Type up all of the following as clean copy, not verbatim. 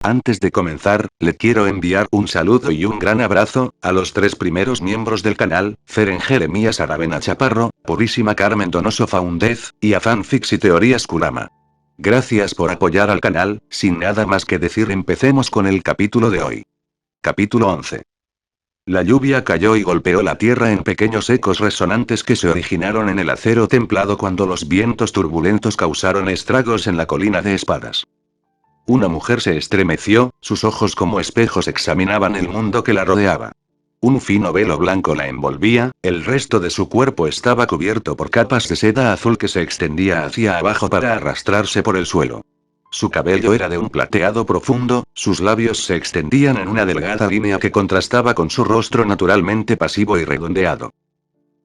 Antes de comenzar, le quiero enviar un saludo y un gran abrazo a los 3 primeros miembros del canal, Feren Jeremías Aravena Chaparro, Purísima Carmen Donoso Faundez, y a Fanfics y Teorías Kurama. Gracias por apoyar al canal. Sin nada más que decir, empecemos con el capítulo de hoy. Capítulo 11. La lluvia cayó y golpeó la tierra en pequeños ecos resonantes que se originaron en el acero templado cuando los vientos turbulentos causaron estragos en la colina de espadas. Una mujer se estremeció, sus ojos como espejos examinaban el mundo que la rodeaba. Un fino velo blanco la envolvía, el resto de su cuerpo estaba cubierto por capas de seda azul que se extendía hacia abajo para arrastrarse por el suelo. Su cabello era de un plateado profundo, sus labios se extendían en una delgada línea que contrastaba con su rostro naturalmente pasivo y redondeado.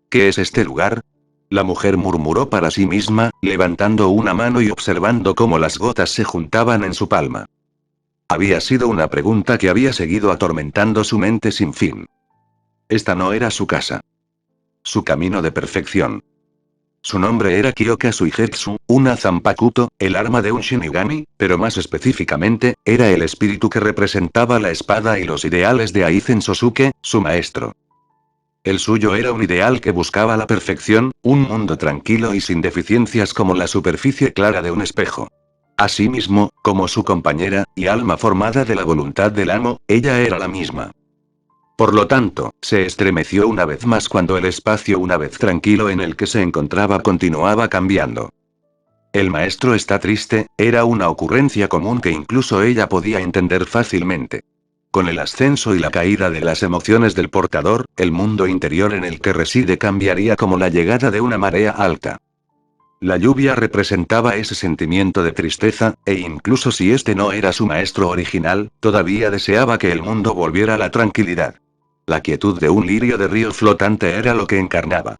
¿Qué es este lugar? La mujer murmuró para sí misma, levantando una mano y observando cómo las gotas se juntaban en su palma. Había sido una pregunta que había seguido atormentando su mente sin fin. Esta no era su casa. Su camino de perfección. Su nombre era Kyoka Suigetsu, una Zanpakuto, el arma de un Shinigami, pero más específicamente, era el espíritu que representaba la espada y los ideales de Aizen Sosuke, su maestro. El suyo era un ideal que buscaba la perfección, un mundo tranquilo y sin deficiencias como la superficie clara de un espejo. Asimismo, como su compañera, y alma formada de la voluntad del amo, ella era la misma. Por lo tanto, se estremeció una vez más cuando el espacio una vez tranquilo en el que se encontraba continuaba cambiando. El maestro está triste, era una ocurrencia común que incluso ella podía entender fácilmente. Con el ascenso y la caída de las emociones del portador, el mundo interior en el que reside cambiaría como la llegada de una marea alta. La lluvia representaba ese sentimiento de tristeza, e incluso si este no era su maestro original, todavía deseaba que el mundo volviera a la tranquilidad. La quietud de un lirio de río flotante era lo que encarnaba.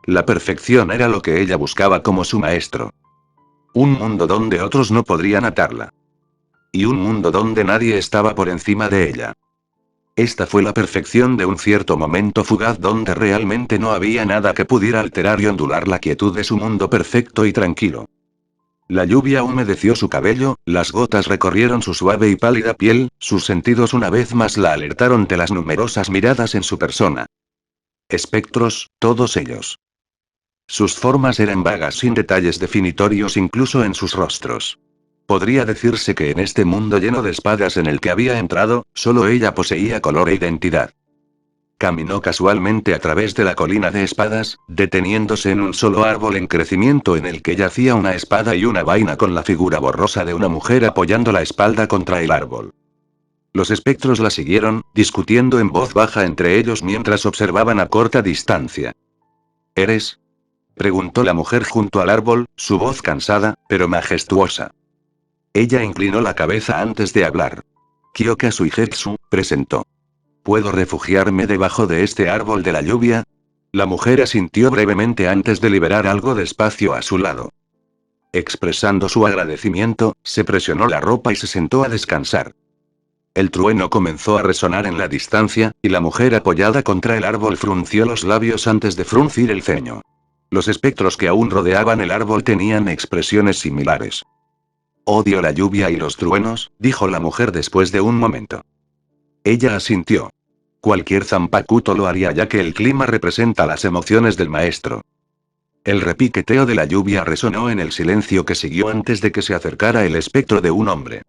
La perfección era lo que ella buscaba como su maestro. Un mundo donde otros no podrían atarla. Y un mundo donde nadie estaba por encima de ella. Esta fue la perfección de un cierto momento fugaz donde realmente no había nada que pudiera alterar y ondular la quietud de su mundo perfecto y tranquilo. La lluvia humedeció su cabello, las gotas recorrieron su suave y pálida piel, sus sentidos una vez más la alertaron de las numerosas miradas en su persona. Espectros, todos ellos. Sus formas eran vagas sin detalles definitorios incluso en sus rostros. Podría decirse que en este mundo lleno de espadas en el que había entrado, solo ella poseía color e identidad. Caminó casualmente a través de la colina de espadas, deteniéndose en un solo árbol en crecimiento en el que yacía una espada y una vaina con la figura borrosa de una mujer apoyando la espalda contra el árbol. Los espectros la siguieron, discutiendo en voz baja entre ellos mientras observaban a corta distancia. ¿Eres? Preguntó la mujer junto al árbol, su voz cansada, pero majestuosa. Ella inclinó la cabeza antes de hablar. Kyoka Suigetsu, presentó. ¿Puedo refugiarme debajo de este árbol de la lluvia? La mujer asintió brevemente antes de liberar algo de espacio a su lado. Expresando su agradecimiento, se presionó la ropa y se sentó a descansar. El trueno comenzó a resonar en la distancia, y la mujer apoyada contra el árbol frunció los labios antes de fruncir el ceño. Los espectros que aún rodeaban el árbol tenían expresiones similares. Odio la lluvia y los truenos, dijo la mujer después de un momento. Ella asintió. Cualquier Zanpakuto lo haría ya que el clima representa las emociones del maestro. El repiqueteo de la lluvia resonó en el silencio que siguió antes de que se acercara el espectro de un hombre.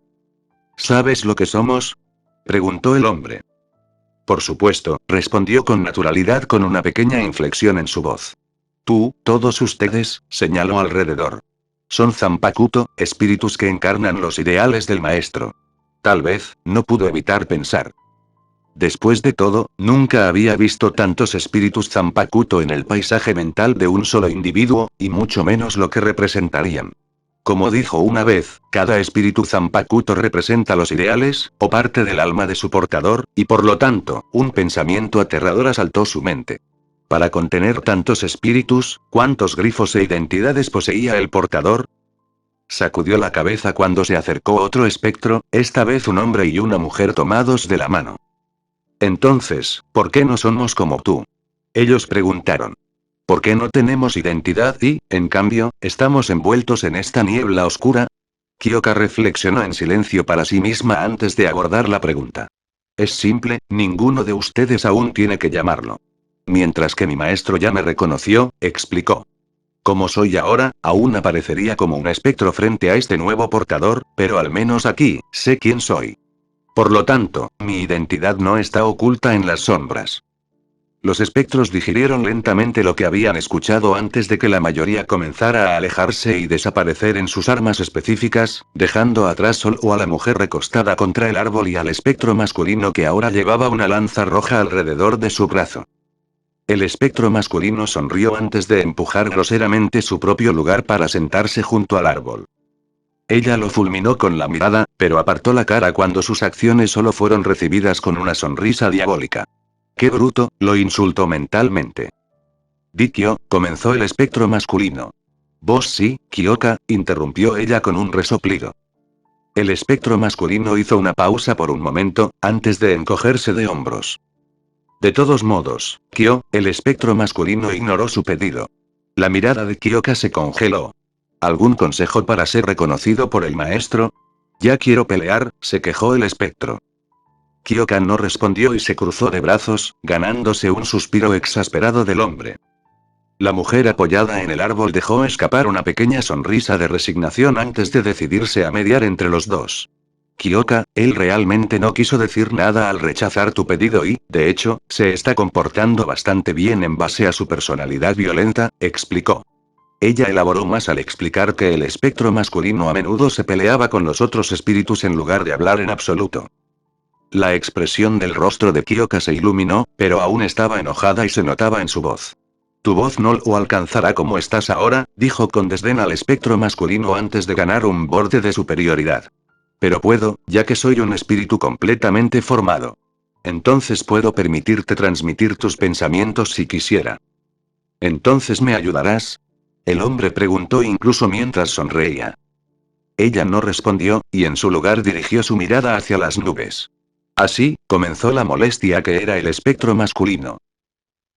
¿Sabes lo que somos? Preguntó el hombre. Por supuesto, respondió con naturalidad con una pequeña inflexión en su voz. Tú, todos ustedes, señaló alrededor. Son Zanpakuto, espíritus que encarnan los ideales del maestro. Tal vez, no pudo evitar pensar. Después de todo, nunca había visto tantos espíritus Zanpakuto en el paisaje mental de un solo individuo, y mucho menos lo que representarían. Como dijo una vez, cada espíritu Zanpakuto representa los ideales, o parte del alma de su portador, y por lo tanto, un pensamiento aterrador asaltó su mente. Para contener tantos espíritus, ¿cuántos grifos e identidades poseía el portador? Sacudió la cabeza cuando se acercó otro espectro, esta vez un hombre y una mujer tomados de la mano. Entonces, ¿por qué no somos como tú? Ellos preguntaron. ¿Por qué no tenemos identidad y, en cambio, estamos envueltos en esta niebla oscura? Kyoka reflexionó en silencio para sí misma antes de abordar la pregunta. Es simple, ninguno de ustedes aún tiene que llamarlo. Mientras que mi maestro ya me reconoció, explicó. Como soy ahora, aún aparecería como un espectro frente a este nuevo portador, pero al menos aquí, sé quién soy. Por lo tanto, mi identidad no está oculta en las sombras. Los espectros digirieron lentamente lo que habían escuchado antes de que la mayoría comenzara a alejarse y desaparecer en sus armas específicas, dejando atrás solo a la mujer recostada contra el árbol y al espectro masculino que ahora llevaba una lanza roja alrededor de su brazo. El espectro masculino sonrió antes de empujar groseramente su propio lugar para sentarse junto al árbol. Ella lo fulminó con la mirada, pero apartó la cara cuando sus acciones solo fueron recibidas con una sonrisa diabólica. ¡Qué bruto!, lo insultó mentalmente. Dikyo, comenzó el espectro masculino. Vos sí, Kyoka, interrumpió ella con un resoplido. El espectro masculino hizo una pausa por un momento, antes de encogerse de hombros. De todos modos, Kyo, el espectro masculino ignoró su pedido. La mirada de Kyoka se congeló. ¿Algún consejo para ser reconocido por el maestro? Ya quiero pelear, se quejó el espectro. Kyoka no respondió y se cruzó de brazos, ganándose un suspiro exasperado del hombre. La mujer apoyada en el árbol dejó escapar una pequeña sonrisa de resignación antes de decidirse a mediar entre los dos. Kyoka, él realmente no quiso decir nada al rechazar tu pedido y, de hecho, se está comportando bastante bien en base a su personalidad violenta, explicó. Ella elaboró más al explicar que el espectro masculino a menudo se peleaba con los otros espíritus en lugar de hablar en absoluto. La expresión del rostro de Kyoka se iluminó, pero aún estaba enojada y se notaba en su voz. Tu voz no lo alcanzará como estás ahora, dijo con desdén al espectro masculino antes de ganar un borde de superioridad. Pero puedo, ya que soy un espíritu completamente formado. Entonces puedo permitirte transmitir tus pensamientos si quisiera. ¿Entonces me ayudarás? El hombre preguntó incluso mientras sonreía. Ella no respondió, y en su lugar dirigió su mirada hacia las nubes. Así, comenzó la molestia que era el espectro masculino.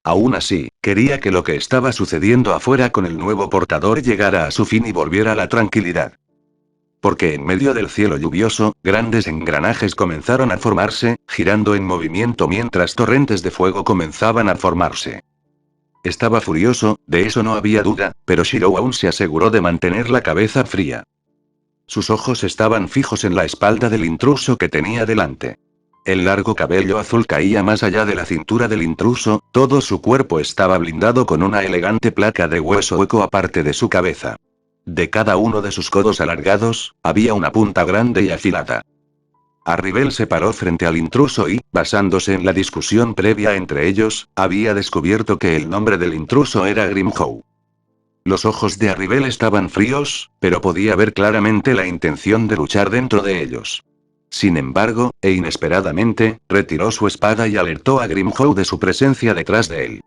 Aún así, quería que lo que estaba sucediendo afuera con el nuevo portador llegara a su fin y volviera a la tranquilidad. Porque en medio del cielo lluvioso, grandes engranajes comenzaron a formarse, girando en movimiento mientras torrentes de fuego comenzaban a formarse. Estaba furioso, de eso no había duda, pero Shirou aún se aseguró de mantener la cabeza fría. Sus ojos estaban fijos en la espalda del intruso que tenía delante. El largo cabello azul caía más allá de la cintura del intruso, todo su cuerpo estaba blindado con una elegante placa de hueso hueco aparte de su cabeza. De cada uno de sus codos alargados, había una punta grande y afilada. Arribel se paró frente al intruso y, basándose en la discusión previa entre ellos, había descubierto que el nombre del intruso era Grimhow. Los ojos de Arribel estaban fríos, pero podía ver claramente la intención de luchar dentro de ellos. Sin embargo, e inesperadamente, retiró su espada y alertó a Grimhow de su presencia detrás de él.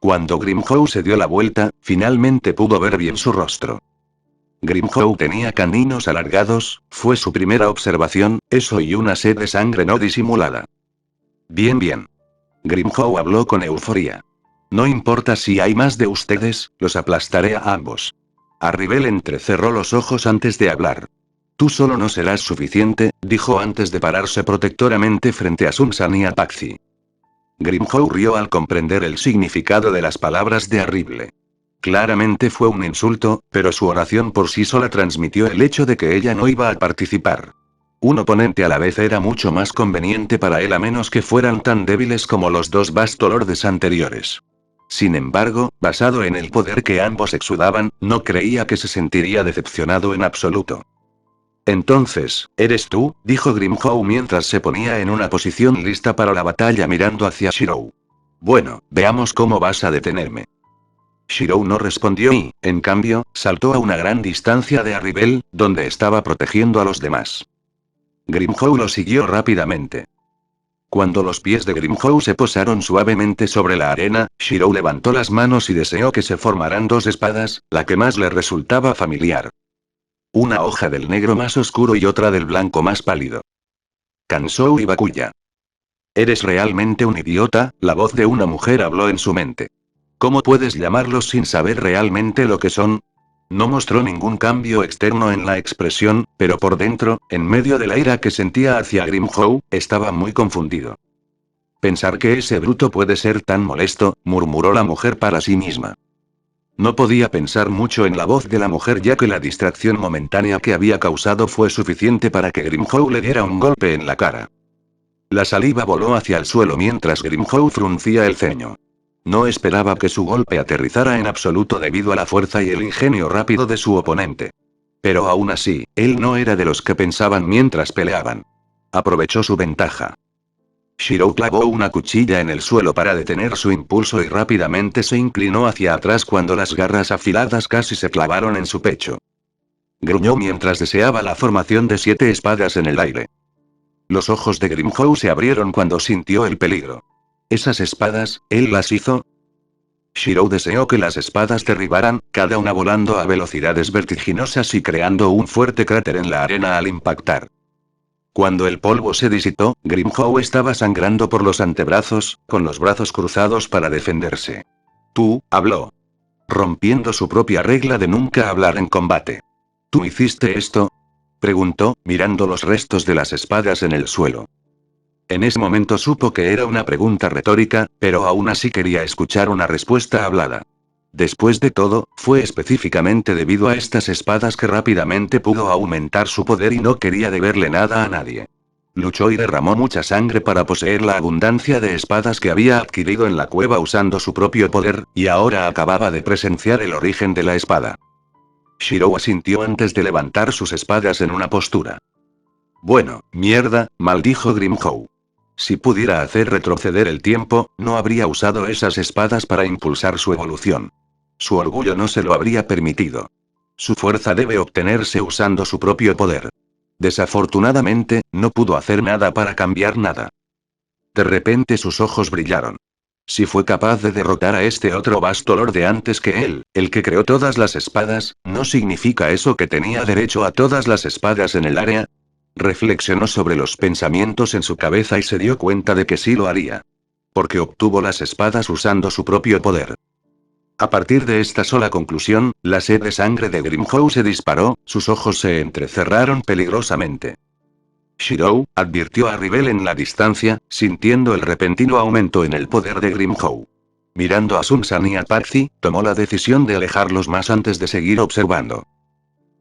Cuando Grimhow se dio la vuelta, finalmente pudo ver bien su rostro. Grimhow tenía caninos alargados, fue su primera observación, eso y una sed de sangre no disimulada. Bien, bien. Grimhow habló con euforia. No importa si hay más de ustedes, los aplastaré a ambos. Arribel entrecerró los ojos antes de hablar. Tú solo no serás suficiente, dijo antes de pararse protectoramente frente a Sun-san y a Paxi. Grimhow rió al comprender el significado de las palabras de Arribel. Claramente fue un insulto, pero su oración por sí sola transmitió el hecho de que ella no iba a participar. Un oponente a la vez era mucho más conveniente para él a menos que fueran tan débiles como los dos Bastolordes anteriores. Sin embargo, basado en el poder que ambos exudaban, no creía que se sentiría decepcionado en absoluto. Entonces, ¿eres tú?, dijo Grimhow mientras se ponía en una posición lista para la batalla mirando hacia Shirou. Bueno, veamos cómo vas a detenerme. Shirou no respondió y, en cambio, saltó a una gran distancia de Arribel, donde estaba protegiendo a los demás. Grimhow lo siguió rápidamente. Cuando los pies de Grimhow se posaron suavemente sobre la arena, Shirou levantó las manos y deseó que se formaran dos espadas, la que más le resultaba familiar. Una hoja del negro más oscuro y otra del blanco más pálido. Kansou y Bakuya. Eres realmente un idiota, la voz de una mujer habló en su mente. ¿Cómo puedes llamarlos sin saber realmente lo que son? No mostró ningún cambio externo en la expresión, pero por dentro, en medio de la ira que sentía hacia Grimhow, estaba muy confundido. Pensar que ese bruto puede ser tan molesto, murmuró la mujer para sí misma. No podía pensar mucho en la voz de la mujer ya que la distracción momentánea que había causado fue suficiente para que Grimhow le diera un golpe en la cara. La saliva voló hacia el suelo mientras Grimhow fruncía el ceño. No esperaba que su golpe aterrizara en absoluto debido a la fuerza y el ingenio rápido de su oponente. Pero aún así, él no era de los que pensaban mientras peleaban. Aprovechó su ventaja. Shirou clavó una cuchilla en el suelo para detener su impulso y rápidamente se inclinó hacia atrás cuando las garras afiladas casi se clavaron en su pecho. Gruñó mientras deseaba la formación de 7 espadas en el aire. Los ojos de Grimhow se abrieron cuando sintió el peligro. ¿Esas espadas, él las hizo? Shirou deseó que las espadas derribaran, cada una volando a velocidades vertiginosas y creando un fuerte cráter en la arena al impactar. Cuando el polvo se disipó, Grimhow estaba sangrando por los antebrazos, con los brazos cruzados para defenderse. Tú, habló. Rompiendo su propia regla de nunca hablar en combate. ¿Tú hiciste esto? Preguntó, mirando los restos de las espadas en el suelo. En ese momento supo que era una pregunta retórica, pero aún así quería escuchar una respuesta hablada. Después de todo, fue específicamente debido a estas espadas que rápidamente pudo aumentar su poder y no quería deberle nada a nadie. Luchó y derramó mucha sangre para poseer la abundancia de espadas que había adquirido en la cueva usando su propio poder, y ahora acababa de presenciar el origen de la espada. Shirou asintió antes de levantar sus espadas en una postura. Bueno, mierda, maldijo Grimhow. Si pudiera hacer retroceder el tiempo, no habría usado esas espadas para impulsar su evolución. Su orgullo no se lo habría permitido. Su fuerza debe obtenerse usando su propio poder. Desafortunadamente, no pudo hacer nada para cambiar nada. De repente sus ojos brillaron. Si fue capaz de derrotar a este otro vasto lord antes que él, el que creó todas las espadas, ¿no significa eso que tenía derecho a todas las espadas en el área? Reflexionó sobre los pensamientos en su cabeza y se dio cuenta de que sí lo haría. Porque obtuvo las espadas usando su propio poder. A partir de esta sola conclusión, la sed de sangre de Grimhow se disparó, sus ojos se entrecerraron peligrosamente. Shirou, advirtió a Rivel en la distancia, sintiendo el repentino aumento en el poder de Grimhow. Mirando a Sun-san y a Patsy, tomó la decisión de alejarlos más antes de seguir observando.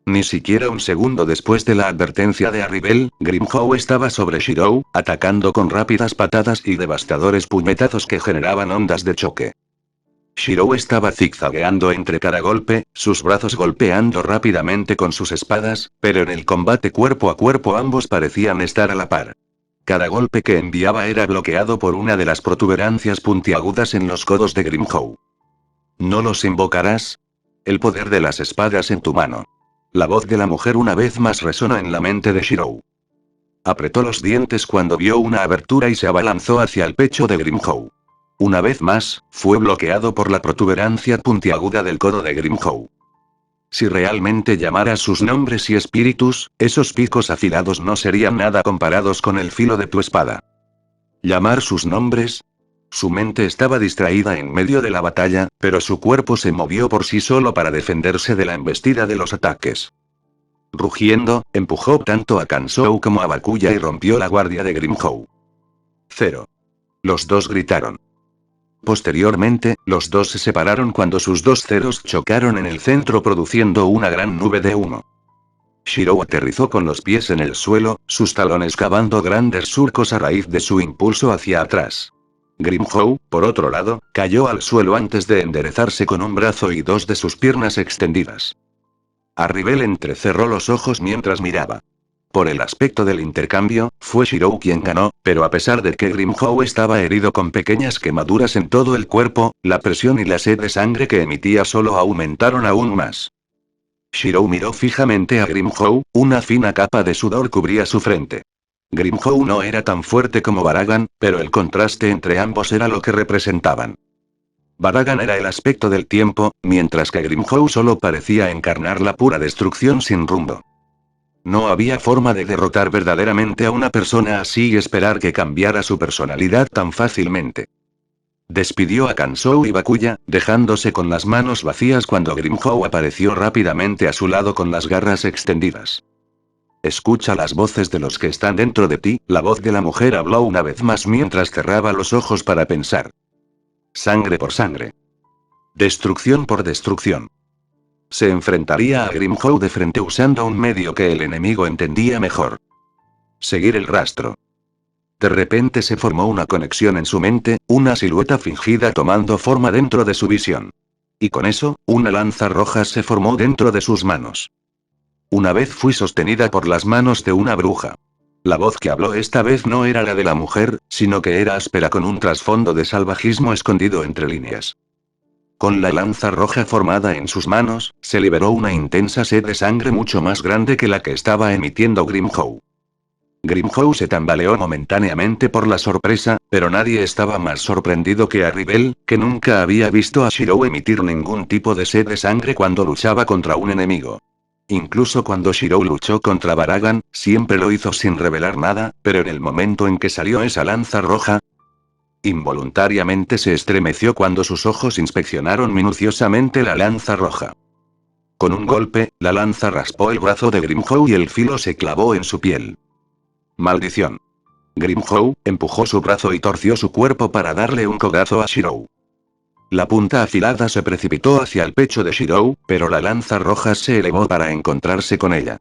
Ni siquiera un segundo después de la advertencia de Arribel, Grimhow estaba sobre Shirou, atacando con rápidas patadas y devastadores puñetazos que generaban ondas de choque. Shirou estaba zigzagueando entre cada golpe, sus brazos golpeando rápidamente con sus espadas, pero en el combate cuerpo a cuerpo ambos parecían estar a la par. Cada golpe que enviaba era bloqueado por una de las protuberancias puntiagudas en los codos de Grimhow. ¿No los invocarás? El poder de las espadas en tu mano. La voz de la mujer una vez más resonó en la mente de Shirou. Apretó los dientes cuando vio una abertura y se abalanzó hacia el pecho de Grimhow. Una vez más, fue bloqueado por la protuberancia puntiaguda del codo de Grimhow. Si realmente llamaras sus nombres y espíritus, esos picos afilados no serían nada comparados con el filo de tu espada. ¿Llamar sus nombres? Su mente estaba distraída en medio de la batalla, pero su cuerpo se movió por sí solo para defenderse de la embestida de los ataques. Rugiendo, empujó tanto a Kansou como a Bakuya y rompió la guardia de Grimhow. 0. Los dos gritaron. Posteriormente, los dos se separaron cuando sus dos ceros chocaron en el centro produciendo una gran nube de humo. Shirou aterrizó con los pies en el suelo, sus talones cavando grandes surcos a raíz de su impulso hacia atrás. Grimhow, por otro lado, cayó al suelo antes de enderezarse con un brazo y dos de sus piernas extendidas. Arribel entrecerró los ojos mientras miraba. Por el aspecto del intercambio, fue Shirou quien ganó, pero a pesar de que Grimhow estaba herido con pequeñas quemaduras en todo el cuerpo, la presión y la sed de sangre que emitía solo aumentaron aún más. Shirou miró fijamente a Grimhow, una fina capa de sudor cubría su frente. Grimhow no era tan fuerte como Baragan, pero el contraste entre ambos era lo que representaban. Baragan era el aspecto del tiempo, mientras que Grimhow solo parecía encarnar la pura destrucción sin rumbo. No había forma de derrotar verdaderamente a una persona así y esperar que cambiara su personalidad tan fácilmente. Despidió a Kansou y Bakuya, dejándose con las manos vacías cuando Grimhow apareció rápidamente a su lado con las garras extendidas. Escucha las voces de los que están dentro de ti, la voz de la mujer habló una vez más mientras cerraba los ojos para pensar. Sangre por sangre. Destrucción por destrucción. Se enfrentaría a Grimhow de frente usando un medio que el enemigo entendía mejor. Seguir el rastro. De repente se formó una conexión en su mente, una silueta fingida tomando forma dentro de su visión. Y con eso, una lanza roja se formó dentro de sus manos. Una vez fui sostenida por las manos de una bruja. La voz que habló esta vez no era la de la mujer, sino que era áspera con un trasfondo de salvajismo escondido entre líneas. Con la lanza roja formada en sus manos, se liberó una intensa sed de sangre mucho más grande que la que estaba emitiendo Grimhow. Grimhow se tambaleó momentáneamente por la sorpresa, pero nadie estaba más sorprendido que Arribel, que nunca había visto a Shirou emitir ningún tipo de sed de sangre cuando luchaba contra un enemigo. Incluso cuando Shirou luchó contra Baragan, siempre lo hizo sin revelar nada, pero en el momento en que salió esa lanza roja, involuntariamente se estremeció cuando sus ojos inspeccionaron minuciosamente la lanza roja. Con un golpe, la lanza raspó el brazo de Grimhow y el filo se clavó en su piel. Maldición. Grimhow empujó su brazo y torció su cuerpo para darle un codazo a Shirou. La punta afilada se precipitó hacia el pecho de Shirou, pero la lanza roja se elevó para encontrarse con ella.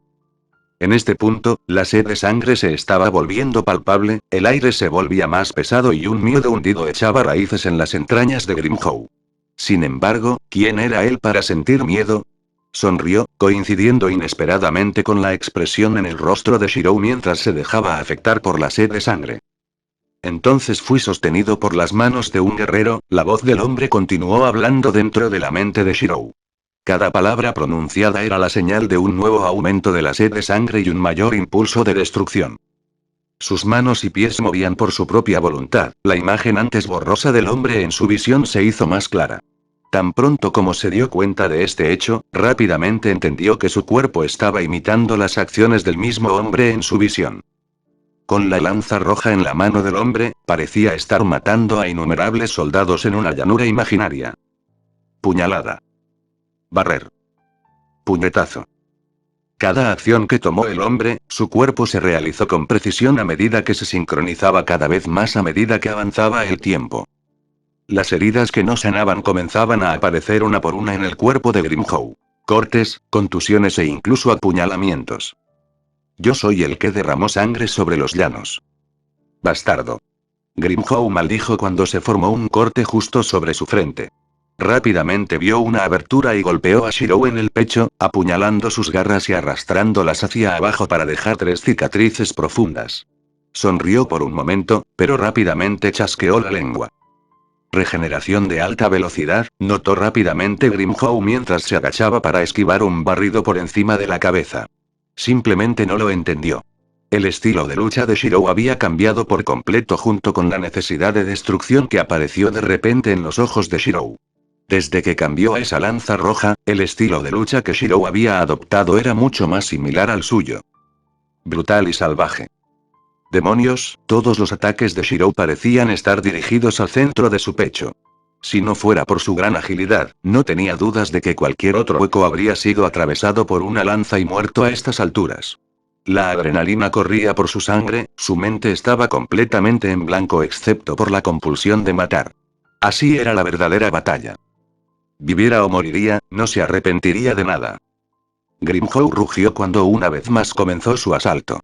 En este punto, la sed de sangre se estaba volviendo palpable, el aire se volvía más pesado y un miedo hundido echaba raíces en las entrañas de Grimhow. Sin embargo, ¿quién era él para sentir miedo? Sonrió, coincidiendo inesperadamente con la expresión en el rostro de Shirou mientras se dejaba afectar por la sed de sangre. Entonces fui sostenido por las manos de un guerrero, la voz del hombre continuó hablando dentro de la mente de Shirou. Cada palabra pronunciada era la señal de un nuevo aumento de la sed de sangre y un mayor impulso de destrucción. Sus manos y pies se movían por su propia voluntad, la imagen antes borrosa del hombre en su visión se hizo más clara. Tan pronto como se dio cuenta de este hecho, rápidamente entendió que su cuerpo estaba imitando las acciones del mismo hombre en su visión. Con la lanza roja en la mano del hombre, parecía estar matando a innumerables soldados en una llanura imaginaria. Puñalada. Barrer. Puñetazo. Cada acción que tomó el hombre, su cuerpo se realizó con precisión a medida que se sincronizaba cada vez más a medida que avanzaba el tiempo. Las heridas que no sanaban comenzaban a aparecer una por una en el cuerpo de Grimhow. Cortes, contusiones e incluso apuñalamientos. Yo soy el que derramó sangre sobre los llanos. Bastardo. Grimhow maldijo cuando se formó un corte justo sobre su frente. Rápidamente vio una abertura y golpeó a Shirou en el pecho, apuñalando sus garras y arrastrándolas hacia abajo para dejar 3 cicatrices profundas. Sonrió por un momento, pero rápidamente chasqueó la lengua. Regeneración de alta velocidad, notó rápidamente Grimhow mientras se agachaba para esquivar un barrido por encima de la cabeza. Simplemente no lo entendió. El estilo de lucha de Shirou había cambiado por completo junto con la necesidad de destrucción que apareció de repente en los ojos de Shirou. Desde que cambió a esa lanza roja, el estilo de lucha que Shirou había adoptado era mucho más similar al suyo. Brutal y salvaje. Demonios, todos los ataques de Shirou parecían estar dirigidos al centro de su pecho. Si no fuera por su gran agilidad, no tenía dudas de que cualquier otro hueco habría sido atravesado por una lanza y muerto a estas alturas. La adrenalina corría por su sangre, su mente estaba completamente en blanco excepto por la compulsión de matar. Así era la verdadera batalla. Viviera o moriría, no se arrepentiría de nada. Grimhow rugió cuando una vez más comenzó su asalto.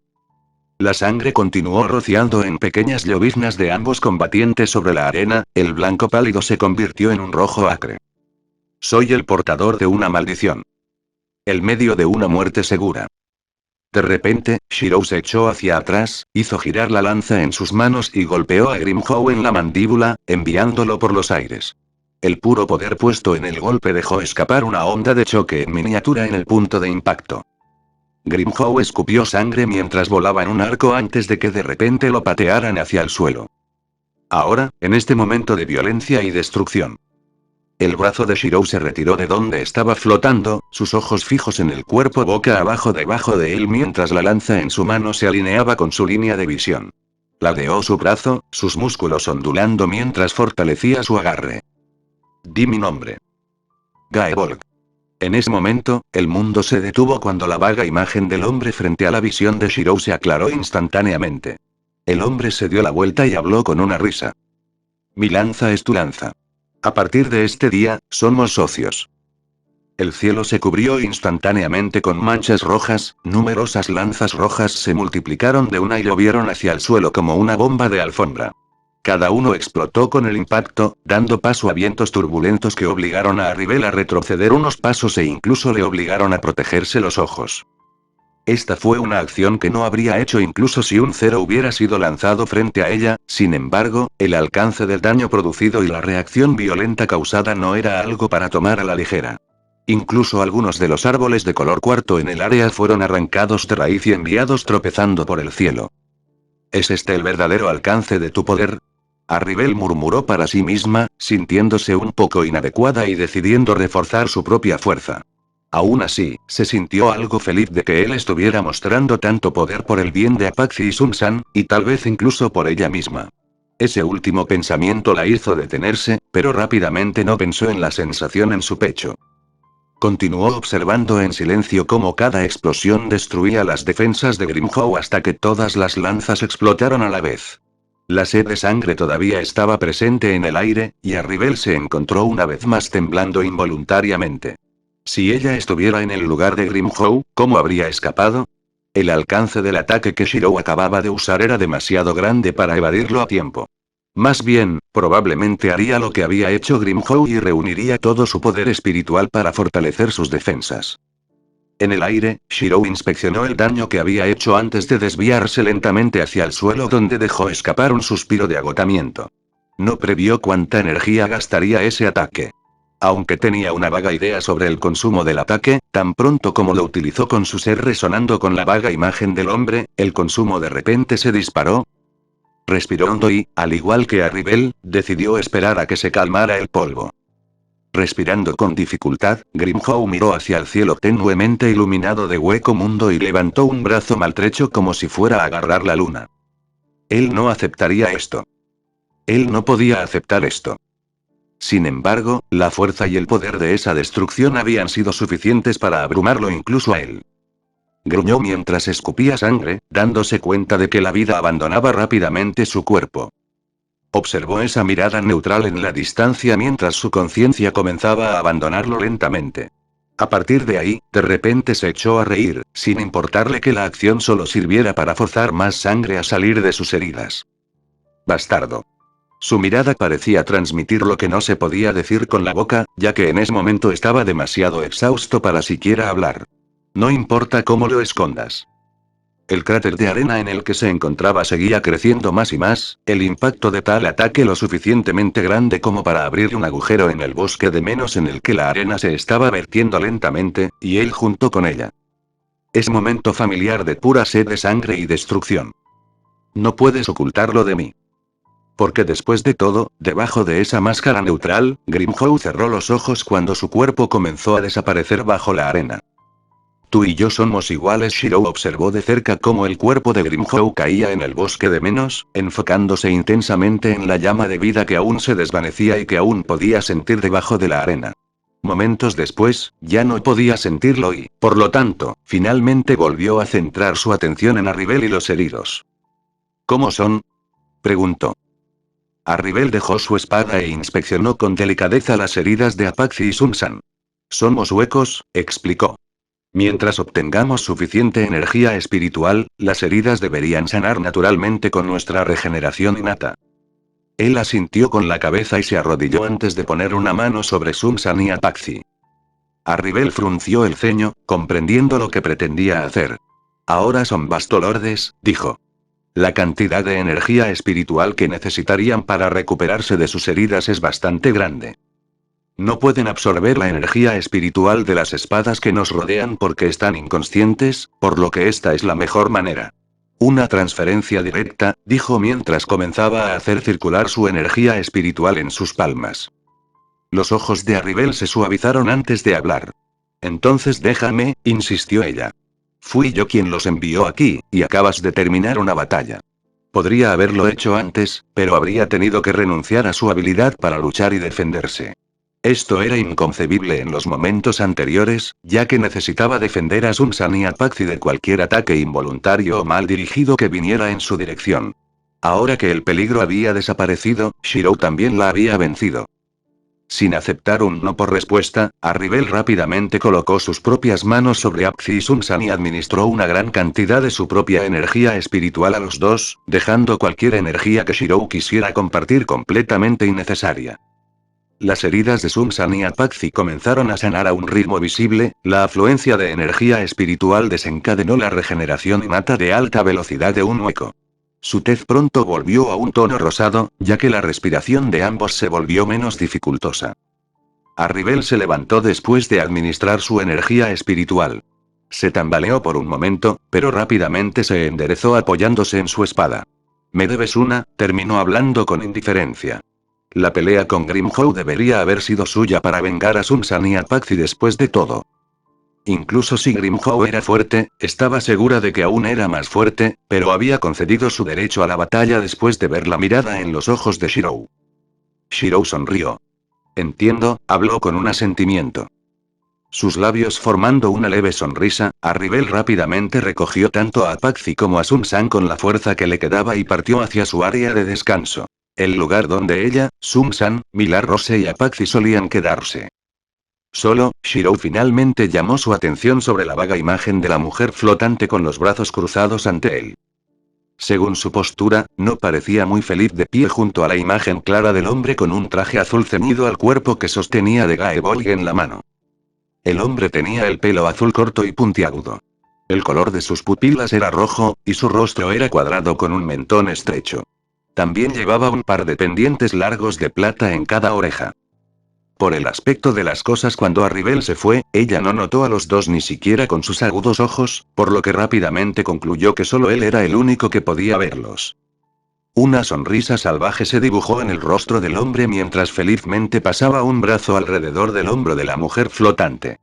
La sangre continuó rociando en pequeñas lloviznas de ambos combatientes sobre la arena, el blanco pálido se convirtió en un rojo acre. Soy el portador de una maldición. El medio de una muerte segura. De repente, Shirou se echó hacia atrás, hizo girar la lanza en sus manos y golpeó a Grimhow en la mandíbula, enviándolo por los aires. El puro poder puesto en el golpe dejó escapar una onda de choque en miniatura en el punto de impacto. Grimhow escupió sangre mientras volaba en un arco antes de que de repente lo patearan hacia el suelo. Ahora, en este momento de violencia y destrucción. El brazo de Shirou se retiró de donde estaba flotando, sus ojos fijos en el cuerpo boca abajo debajo de él mientras la lanza en su mano se alineaba con su línea de visión. Ladeó su brazo, sus músculos ondulando mientras fortalecía su agarre. Di mi nombre. Gaebolg. En ese momento, el mundo se detuvo cuando la vaga imagen del hombre frente a la visión de Shirou se aclaró instantáneamente. El hombre se dio la vuelta y habló con una risa. Mi lanza es tu lanza. A partir de este día, somos socios. El cielo se cubrió instantáneamente con manchas rojas, numerosas lanzas rojas se multiplicaron de una y llovieron hacia el suelo como una bomba de alfombra. Cada uno explotó con el impacto, dando paso a vientos turbulentos que obligaron a Arribel a retroceder unos pasos e incluso le obligaron a protegerse los ojos. Esta fue una acción que no habría hecho incluso si un cero hubiera sido lanzado frente a ella, sin embargo, el alcance del daño producido y la reacción violenta causada no era algo para tomar a la ligera. Incluso algunos de los árboles de color cuarto en el área fueron arrancados de raíz y enviados tropezando por el cielo. ¿Es este el verdadero alcance de tu poder? Arribel murmuró para sí misma, sintiéndose un poco inadecuada y decidiendo reforzar su propia fuerza. Aún así, se sintió algo feliz de que él estuviera mostrando tanto poder por el bien de Apache y Sun-san, y tal vez incluso por ella misma. Ese último pensamiento la hizo detenerse, pero rápidamente no pensó en la sensación en su pecho. Continuó observando en silencio cómo cada explosión destruía las defensas de Grimhow hasta que todas las lanzas explotaron a la vez. La sed de sangre todavía estaba presente en el aire, y Arribel se encontró una vez más temblando involuntariamente. Si ella estuviera en el lugar de Grimhow, ¿cómo habría escapado? El alcance del ataque que Shirou acababa de usar era demasiado grande para evadirlo a tiempo. Más bien, probablemente haría lo que había hecho Grimhow y reuniría todo su poder espiritual para fortalecer sus defensas. En el aire, Shirou inspeccionó el daño que había hecho antes de desviarse lentamente hacia el suelo donde dejó escapar un suspiro de agotamiento. No previó cuánta energía gastaría ese ataque. Aunque tenía una vaga idea sobre el consumo del ataque, tan pronto como lo utilizó con su ser resonando con la vaga imagen del hombre, el consumo de repente se disparó. Respiró hondo y, al igual que Arribel, decidió esperar a que se calmara el polvo. Respirando con dificultad, Grimhow miró hacia el cielo tenuemente iluminado de hueco mundo y levantó un brazo maltrecho como si fuera a agarrar la luna. Él no aceptaría esto. Él no podía aceptar esto. Sin embargo, la fuerza y el poder de esa destrucción habían sido suficientes para abrumarlo incluso a él. Gruñó mientras escupía sangre, dándose cuenta de que la vida abandonaba rápidamente su cuerpo. Observó esa mirada neutral en la distancia mientras su conciencia comenzaba a abandonarlo lentamente. A partir de ahí, de repente se echó a reír, sin importarle que la acción solo sirviera para forzar más sangre a salir de sus heridas. Bastardo. Su mirada parecía transmitir lo que no se podía decir con la boca, ya que en ese momento estaba demasiado exhausto para siquiera hablar. No importa cómo lo escondas. El cráter de arena en el que se encontraba seguía creciendo más y más, el impacto de tal ataque lo suficientemente grande como para abrir un agujero en el bosque de menos en el que la arena se estaba vertiendo lentamente, y él junto con ella. Es momento familiar de pura sed de sangre y destrucción. No puedes ocultarlo de mí. Porque después de todo, debajo de esa máscara neutral, Grimhow cerró los ojos cuando su cuerpo comenzó a desaparecer bajo la arena. Tú y yo somos iguales. Shirou observó de cerca cómo el cuerpo de Grimhow caía en el bosque de menos, enfocándose intensamente en la llama de vida que aún se desvanecía y que aún podía sentir debajo de la arena. Momentos después, ya no podía sentirlo y, por lo tanto, finalmente volvió a centrar su atención en Arribel y los heridos. ¿Cómo son? Preguntó. Arribel dejó su espada e inspeccionó con delicadeza las heridas de Apache y Sun-san. Somos huecos, explicó. Mientras obtengamos suficiente energía espiritual, las heridas deberían sanar naturalmente con nuestra regeneración innata. Él asintió con la cabeza y se arrodilló antes de poner una mano sobre Sun-san y Apache. Arribel frunció el ceño, comprendiendo lo que pretendía hacer. Ahora son bastolordes, dijo. La cantidad de energía espiritual que necesitarían para recuperarse de sus heridas es bastante grande. No pueden absorber la energía espiritual de las espadas que nos rodean porque están inconscientes, por lo que esta es la mejor manera. Una transferencia directa, dijo mientras comenzaba a hacer circular su energía espiritual en sus palmas. Los ojos de Arribel se suavizaron antes de hablar. Entonces déjame, insistió ella. Fui yo quien los envió aquí, y acabas de terminar una batalla. Podría haberlo hecho antes, pero habría tenido que renunciar a su habilidad para luchar y defenderse. Esto era inconcebible en los momentos anteriores, ya que necesitaba defender a Sun-san y a Patsy de cualquier ataque involuntario o mal dirigido que viniera en su dirección. Ahora que el peligro había desaparecido, Shirou también la había vencido. Sin aceptar un no por respuesta, Arribel rápidamente colocó sus propias manos sobre Apsi y Sun-san y administró una gran cantidad de su propia energía espiritual a los dos, dejando cualquier energía que Shirou quisiera compartir completamente innecesaria. Las heridas de Sun-san y Apache comenzaron a sanar a un ritmo visible, la afluencia de energía espiritual desencadenó la regeneración innata de alta velocidad de un hueco. Su tez pronto volvió a un tono rosado, ya que la respiración de ambos se volvió menos dificultosa. Arribel se levantó después de administrar su energía espiritual. Se tambaleó por un momento, pero rápidamente se enderezó apoyándose en su espada. «Me debes una», terminó hablando con indiferencia. La pelea con Grimhow debería haber sido suya para vengar a Sun-san y a Patsy después de todo. Incluso si Grimhow era fuerte, estaba segura de que aún era más fuerte, pero había concedido su derecho a la batalla después de ver la mirada en los ojos de Shirou. Shirou sonrió. «Entiendo», habló con un asentimiento. Sus labios formando una leve sonrisa, Arribel rápidamente recogió tanto a Patsy como a Sun-san con la fuerza que le quedaba y partió hacia su área de descanso. El lugar donde ella, Sun-san, Millar Rose y Apache solían quedarse. Solo, Shirou finalmente llamó su atención sobre la vaga imagen de la mujer flotante con los brazos cruzados ante él. Según su postura, no parecía muy feliz de pie junto a la imagen clara del hombre con un traje azul ceñido al cuerpo que sostenía de Gaebolg en la mano. El hombre tenía el pelo azul corto y puntiagudo. El color de sus pupilas era rojo, y su rostro era cuadrado con un mentón estrecho. También llevaba un par de pendientes largos de plata en cada oreja. Por el aspecto de las cosas cuando Arribel se fue, ella no notó a los dos ni siquiera con sus agudos ojos, por lo que rápidamente concluyó que solo él era el único que podía verlos. Una sonrisa salvaje se dibujó en el rostro del hombre mientras felizmente pasaba un brazo alrededor del hombro de la mujer flotante.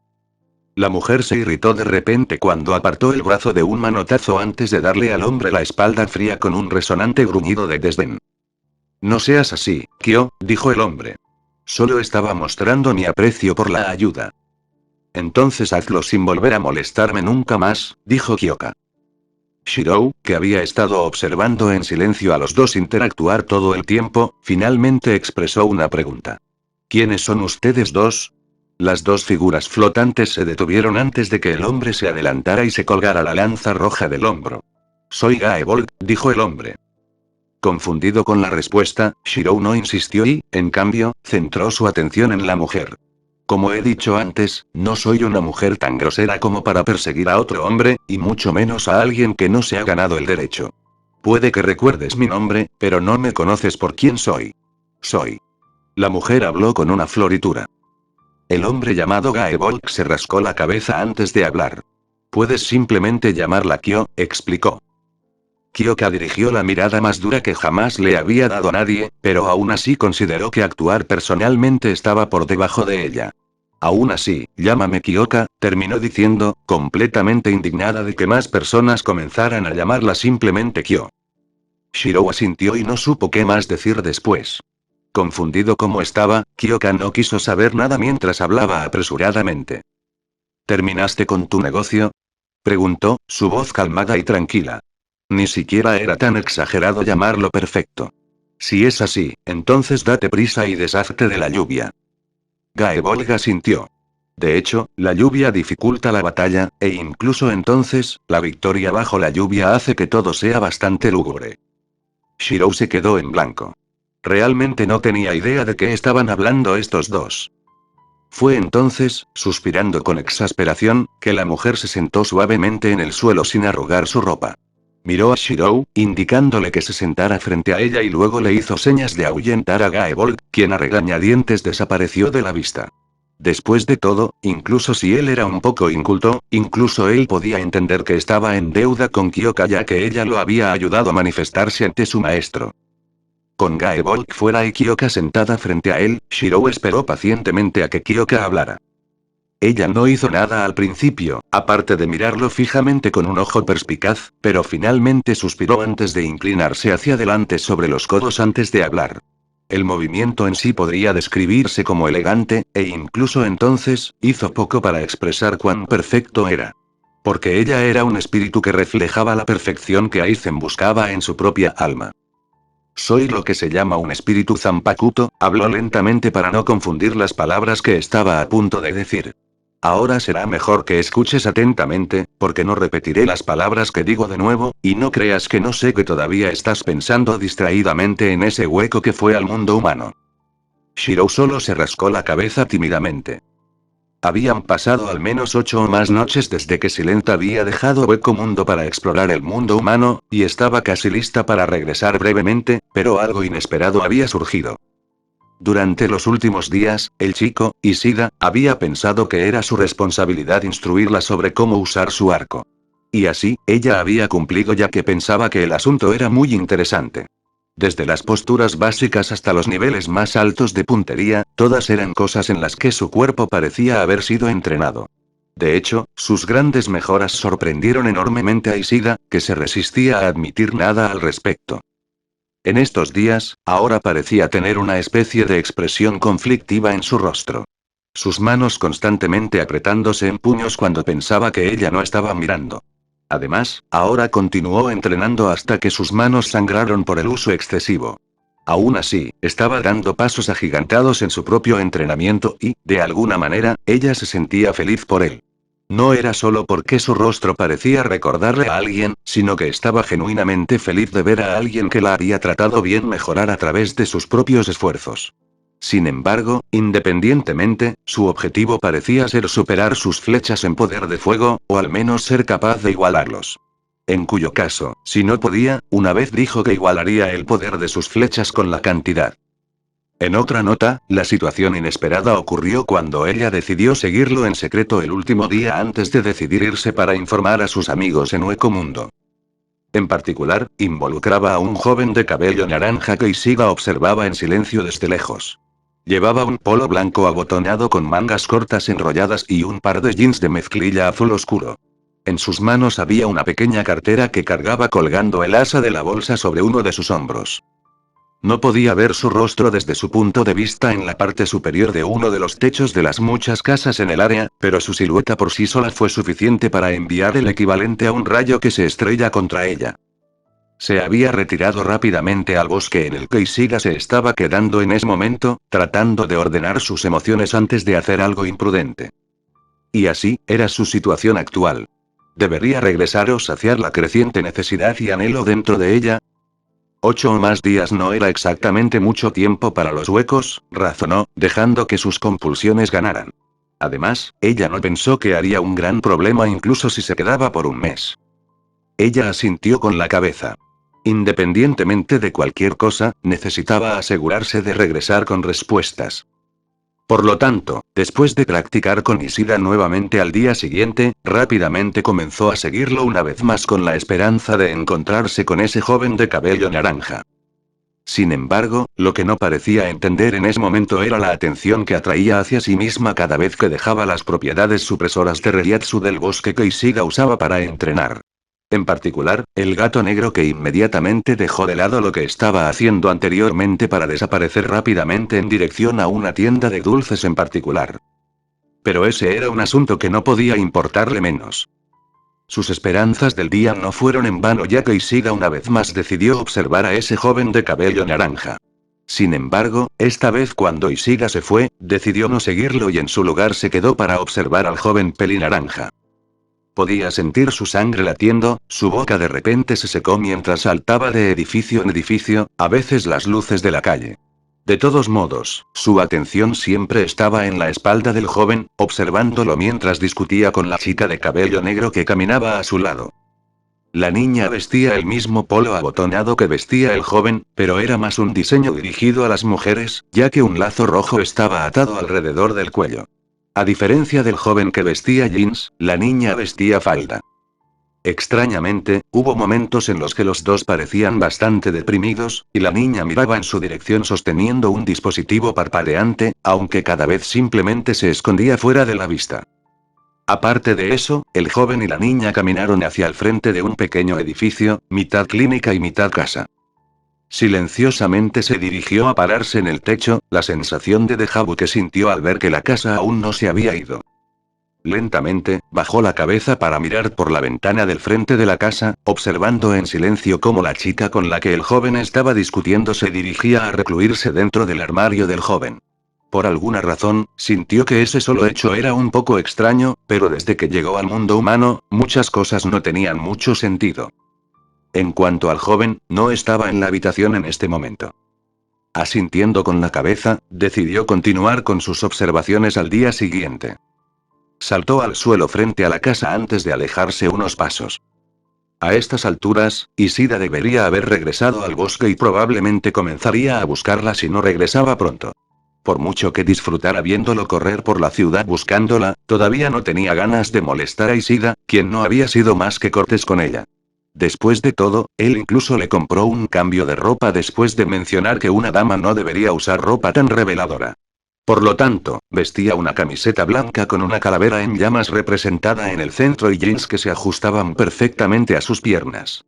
La mujer se irritó de repente cuando apartó el brazo de un manotazo antes de darle al hombre la espalda fría con un resonante gruñido de desdén. «No seas así, Kyo», dijo el hombre. «Solo estaba mostrando mi aprecio por la ayuda». «Entonces hazlo sin volver a molestarme nunca más», dijo Kyoka. Shirou, que había estado observando en silencio a los dos interactuar todo el tiempo, finalmente expresó una pregunta. «¿Quiénes son ustedes dos?» Las dos figuras flotantes se detuvieron antes de que el hombre se adelantara y se colgara la lanza roja del hombro. «Soy Gaebolg», dijo el hombre. Confundido con la respuesta, Shirou no insistió y, en cambio, centró su atención en la mujer. «Como he dicho antes, no soy una mujer tan grosera como para perseguir a otro hombre, y mucho menos a alguien que no se ha ganado el derecho. Puede que recuerdes mi nombre, pero no me conoces por quién soy. Soy». La mujer habló con una floritura. El hombre llamado Gaebolg se rascó la cabeza antes de hablar. «Puedes simplemente llamarla Kyo», explicó. Kyoka dirigió la mirada más dura que jamás le había dado a nadie, pero aún así consideró que actuar personalmente estaba por debajo de ella. «Aún así, llámame Kyoka», terminó diciendo, completamente indignada de que más personas comenzaran a llamarla simplemente Kyo. Shirou asintió y no supo qué más decir después. Confundido como estaba, Kyoka no quiso saber nada mientras hablaba apresuradamente. «¿Terminaste con tu negocio?», preguntó, su voz calmada y tranquila. Ni siquiera era tan exagerado llamarlo perfecto. «Si es así, entonces date prisa y deshazte de la lluvia». Gaebolg asintió. De hecho, la lluvia dificulta la batalla, e incluso entonces, la victoria bajo la lluvia hace que todo sea bastante lúgubre. Shirou se quedó en blanco. Realmente no tenía idea de qué estaban hablando estos dos. Fue entonces, suspirando con exasperación, que la mujer se sentó suavemente en el suelo sin arrugar su ropa. Miró a Shirou, indicándole que se sentara frente a ella y luego le hizo señas de ahuyentar a Gaebolg, quien a regañadientes desapareció de la vista. Después de todo, incluso si él era un poco inculto, incluso él podía entender que estaba en deuda con Kyoka ya que ella lo había ayudado a manifestarse ante su maestro. Con Gaebolg fuera y Kyoka sentada frente a él, Shirou esperó pacientemente a que Kyoka hablara. Ella no hizo nada al principio, aparte de mirarlo fijamente con un ojo perspicaz, pero finalmente suspiró antes de inclinarse hacia adelante sobre los codos antes de hablar. El movimiento en sí podría describirse como elegante, e incluso entonces, hizo poco para expresar cuán perfecto era. Porque ella era un espíritu que reflejaba la perfección que Aizen buscaba en su propia alma. Soy lo que se llama un espíritu Zanpakuto, habló lentamente para no confundir las palabras que estaba a punto de decir. Ahora será mejor que escuches atentamente, porque no repetiré las palabras que digo de nuevo, y no creas que no sé que todavía estás pensando distraídamente en ese hueco que fue al mundo humano. Shirou solo se rascó la cabeza tímidamente. Habían pasado al menos 8 o más noches desde que Silent había dejado Hueco Mundo para explorar el mundo humano, y estaba casi lista para regresar brevemente, pero algo inesperado había surgido. Durante los últimos días, el chico, Ishida, había pensado que era su responsabilidad instruirla sobre cómo usar su arco. Y así, ella había cumplido ya que pensaba que el asunto era muy interesante. Desde las posturas básicas hasta los niveles más altos de puntería, todas eran cosas en las que su cuerpo parecía haber sido entrenado. De hecho, sus grandes mejoras sorprendieron enormemente a Ishida, que se resistía a admitir nada al respecto. En estos días, ahora parecía tener una especie de expresión conflictiva en su rostro. Sus manos constantemente apretándose en puños cuando pensaba que ella no estaba mirando. Además, ahora continuó entrenando hasta que sus manos sangraron por el uso excesivo. Aún así, estaba dando pasos agigantados en su propio entrenamiento y, de alguna manera, ella se sentía feliz por él. No era solo porque su rostro parecía recordarle a alguien, sino que estaba genuinamente feliz de ver a alguien que la había tratado bien mejorar a través de sus propios esfuerzos. Sin embargo, independientemente, su objetivo parecía ser superar sus flechas en poder de fuego, o al menos ser capaz de igualarlos. En cuyo caso, si no podía, una vez dijo que igualaría el poder de sus flechas con la cantidad. En otra nota, la situación inesperada ocurrió cuando ella decidió seguirlo en secreto el último día antes de decidir irse para informar a sus amigos en Hueco Mundo. En particular, involucraba a un joven de cabello naranja que Ishida observaba en silencio desde lejos. Llevaba un polo blanco abotonado con mangas cortas enrolladas y un par de jeans de mezclilla azul oscuro. En sus manos había una pequeña cartera que cargaba colgando el asa de la bolsa sobre uno de sus hombros. No podía ver su rostro desde su punto de vista en la parte superior de uno de los techos de las muchas casas en el área, pero su silueta por sí sola fue suficiente para enviar el equivalente a un rayo que se estrella contra ella. Se había retirado rápidamente al bosque en el que Ishida se estaba quedando en ese momento, tratando de ordenar sus emociones antes de hacer algo imprudente. Y así, era su situación actual. ¿Debería regresar o saciar la creciente necesidad y anhelo dentro de ella? 8 o más días no era exactamente mucho tiempo para los huecos, razonó, dejando que sus compulsiones ganaran. Además, ella no pensó que haría un gran problema incluso si se quedaba por un mes. Ella asintió con la cabeza. Independientemente de cualquier cosa, necesitaba asegurarse de regresar con respuestas. Por lo tanto, después de practicar con Ishida nuevamente al día siguiente, rápidamente comenzó a seguirlo una vez más con la esperanza de encontrarse con ese joven de cabello naranja. Sin embargo, lo que no parecía entender en ese momento era la atención que atraía hacia sí misma cada vez que dejaba las propiedades supresoras de Reiatsu del bosque que Ishida usaba para entrenar. En particular, el gato negro que inmediatamente dejó de lado lo que estaba haciendo anteriormente para desaparecer rápidamente en dirección a una tienda de dulces en particular. Pero ese era un asunto que no podía importarle menos. Sus esperanzas del día no fueron en vano ya que Ishida una vez más decidió observar a ese joven de cabello naranja. Sin embargo, esta vez cuando Ishida se fue, decidió no seguirlo y en su lugar se quedó para observar al joven pelinaranja. Podía sentir su sangre latiendo, su boca de repente se secó mientras saltaba de edificio en edificio, a veces las luces de la calle. De todos modos, su atención siempre estaba en la espalda del joven, observándolo mientras discutía con la chica de cabello negro que caminaba a su lado. La niña vestía el mismo polo abotonado que vestía el joven, pero era más un diseño dirigido a las mujeres, ya que un lazo rojo estaba atado alrededor del cuello. A diferencia del joven que vestía jeans, la niña vestía falda. Extrañamente, hubo momentos en los que los dos parecían bastante deprimidos, y la niña miraba en su dirección sosteniendo un dispositivo parpadeante, aunque cada vez simplemente se escondía fuera de la vista. Aparte de eso, el joven y la niña caminaron hacia el frente de un pequeño edificio, mitad clínica y mitad casa. Silenciosamente se dirigió a pararse en el techo, la sensación de déjà vu que sintió al ver que la casa aún no se había ido. Lentamente, bajó la cabeza para mirar por la ventana del frente de la casa, observando en silencio cómo la chica con la que el joven estaba discutiendo se dirigía a recluirse dentro del armario del joven. Por alguna razón, sintió que ese solo hecho era un poco extraño, pero desde que llegó al mundo humano, muchas cosas no tenían mucho sentido. En cuanto al joven, no estaba en la habitación en este momento. Asintiendo con la cabeza, decidió continuar con sus observaciones al día siguiente. Saltó al suelo frente a la casa antes de alejarse unos pasos. A estas alturas, Isida debería haber regresado al bosque y probablemente comenzaría a buscarla si no regresaba pronto. Por mucho que disfrutara viéndolo correr por la ciudad buscándola, todavía no tenía ganas de molestar a Isida, quien no había sido más que cortés con ella. Después de todo, él incluso le compró un cambio de ropa después de mencionar que una dama no debería usar ropa tan reveladora. Por lo tanto, vestía una camiseta blanca con una calavera en llamas representada en el centro y jeans que se ajustaban perfectamente a sus piernas.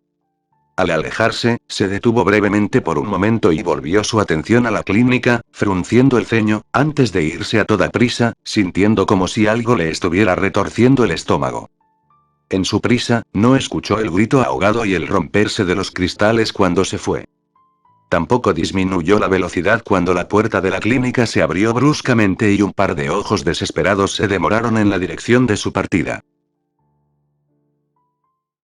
Al alejarse, se detuvo brevemente por un momento y volvió su atención a la clínica, frunciendo el ceño, antes de irse a toda prisa, sintiendo como si algo le estuviera retorciendo el estómago. En su prisa, no escuchó el grito ahogado y el romperse de los cristales cuando se fue. Tampoco disminuyó la velocidad cuando la puerta de la clínica se abrió bruscamente y un par de ojos desesperados se demoraron en la dirección de su partida.